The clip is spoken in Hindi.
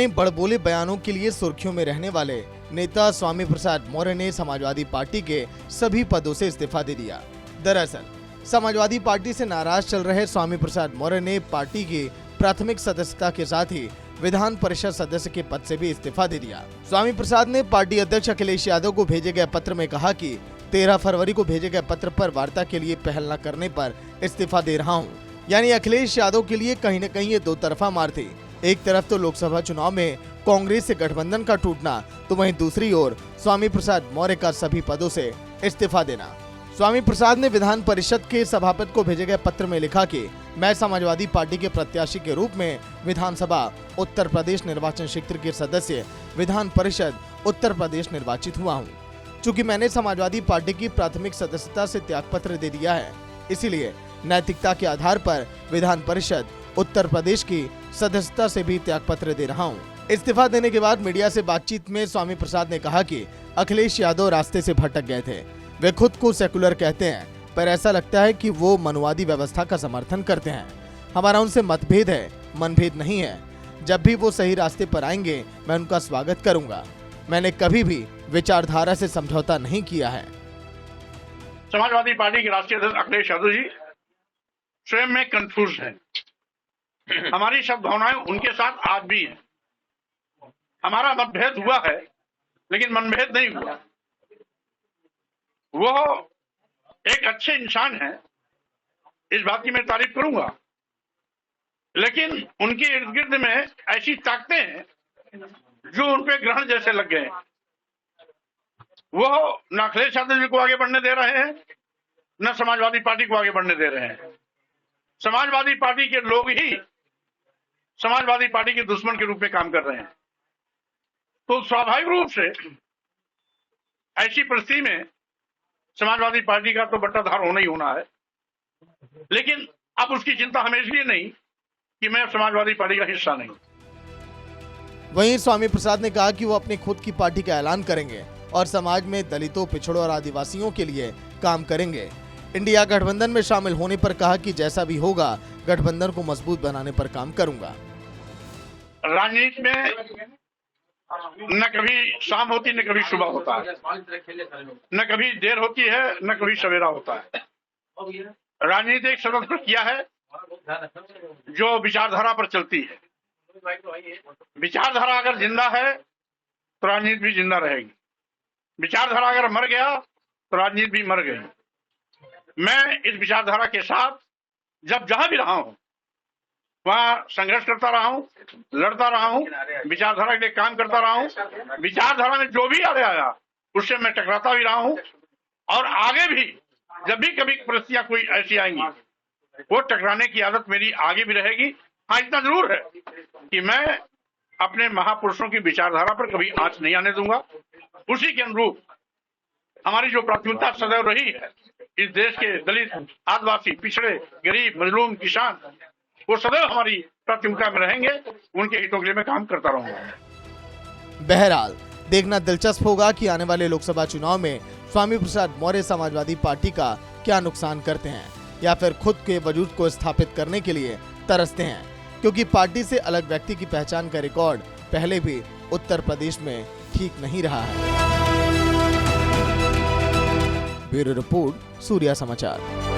अपने बड़बोले बयानों के लिए सुर्खियों में रहने वाले नेता स्वामी प्रसाद मौर्य ने समाजवादी पार्टी के सभी पदों से इस्तीफा दे दिया। दरअसल समाजवादी पार्टी से नाराज चल रहे स्वामी प्रसाद मौर्य ने पार्टी की प्राथमिक सदस्यता के साथ ही विधान परिषद सदस्य के पद से भी इस्तीफा दे दिया। स्वामी प्रसाद ने पार्टी अध्यक्ष अखिलेश यादव को भेजे गए पत्र में कहा कि 13 फरवरी को भेजे गए पत्र पर वार्ता के लिए पहल न करने पर इस्तीफा दे रहा हूं। यानी अखिलेश यादव के लिए कहीं न कहीं ये दो तरफा मार थी। एक तरफ तो लोकसभा चुनाव में कांग्रेस से गठबंधन का टूटना, तो वहीं दूसरी ओर स्वामी प्रसाद मौर्य का सभी पदों से इस्तीफा देना। स्वामी प्रसाद ने विधान परिषद के सभापति को भेजे गए पत्र में लिखा कि मैं समाजवादी पार्टी के प्रत्याशी के रूप में विधानसभा उत्तर प्रदेश निर्वाचन क्षेत्र के सदस्य विधान परिषद उत्तर प्रदेश निर्वाचित हुआ हूं। चूंकि मैंने समाजवादी पार्टी की प्राथमिक सदस्यता से त्यागपत्र दे दिया है, इसीलिए नैतिकता के आधार पर विधान परिषद उत्तर प्रदेश की सदस्यता से भी त्यागपत्र दे रहा हूं। इस्तीफा देने के बाद मीडिया से बातचीत में स्वामी प्रसाद ने कहा कि अखिलेश यादव रास्ते से भटक गए थे। वे खुद को सेकुलर कहते हैं, पर ऐसा लगता है कि वो मनुवादी व्यवस्था का समर्थन करते हैं। हमारा उनसे मतभेद है, मनभेद नहीं है। जब भी वो सही रास्ते पर आएंगे, मैं उनका स्वागत करूंगा। मैंने कभी भी विचारधारा से समझौता नहीं किया है। समाजवादी पार्टी के राष्ट्रीय अध्यक्ष अखिलेश यादव जी स्वयं में कंफ्यूज हैं। हमारी सब भावनाएं उनके साथ आज भी हैं। हमारा मतभेद हुआ है, लेकिन मनभेद नहीं हुआ। वो एक अच्छे इंसान हैं, इस बात की मैं तारीफ करूंगा, लेकिन उनके इर्द गिर्द में ऐसी ताकतें हैं जो उन पे ग्रहण जैसे लग गए। वो न अखिलेश यादव जी को आगे बढ़ने दे रहे हैं, न समाजवादी पार्टी को आगे बढ़ने दे रहे हैं। समाजवादी पार्टी के लोग ही समाजवादी पार्टी के दुश्मन के रूप में काम कर रहे हैं। तो स्वाभाविक रूप से ऐसी परिस्थिति में समाजवादी पार्टी का तो बट्टाधार होना ही होना है। लेकिन अब उसकी चिंता हमें इसलिए नहीं कि मैं समाजवादी पार्टी का हिस्सा नहीं। वहीं स्वामी प्रसाद ने कहा कि वो अपनी खुद की पार्टी का ऐलान करेंगे और समाज में दलितों, पिछड़ों और आदिवासियों के लिए काम करेंगे। इंडिया गठबंधन में शामिल होने पर कहा कि जैसा भी होगा गठबंधन को मजबूत बनाने पर काम करूंगा। राजनीति में न कभी शाम होती, न कभी सुबह होता है, न कभी देर होती है, न कभी सवेरा होता है। राजनीति एक सतत प्रक्रिया है जो विचारधारा पर चलती है। विचारधारा अगर जिंदा है तो राजनीति भी जिंदा रहेगी। विचारधारा अगर मर गया तो राजनीति भी मर गई। मैं इस विचारधारा के साथ जब जहां भी रहा हूं वहां संघर्ष करता रहा हूं, लड़ता रहा हूं, विचारधारा के लिए काम करता रहा हूं। विचारधारा में जो भी आगे आया उससे मैं टकराता भी रहा हूं, और आगे भी जब भी कभी परिस्थितियां कोई ऐसी आएंगी वो टकराने की आदत मेरी आगे भी रहेगी। हाँ, इतना जरूर है कि मैं अपने महापुरुषों की विचारधारा पर कभी आंच नहीं आने दूंगा। उसी के अनुरूप हमारी जो प्राथमिकता सदैव रही है, इस देश के दलित, आदिवासी, पिछड़े, गरीब, मजलूम, किसान, वो सदैव हमारी प्राथमिकता में रहेंगे। उनके हितों के लिए मैं काम करता रहूंगा। बहरहाल देखना दिलचस्प होगा कि आने वाले लोकसभा चुनाव में स्वामी प्रसाद मौर्य समाजवादी पार्टी का क्या नुकसान करते हैं, या फिर खुद के वजूद को स्थापित करने के लिए तरसते हैं, क्योंकि पार्टी से अलग व्यक्ति की पहचान का रिकॉर्ड पहले भी उत्तर प्रदेश में ठीक नहीं रहा है। ब्यूरो रिपोर्ट, सूर्या समाचार।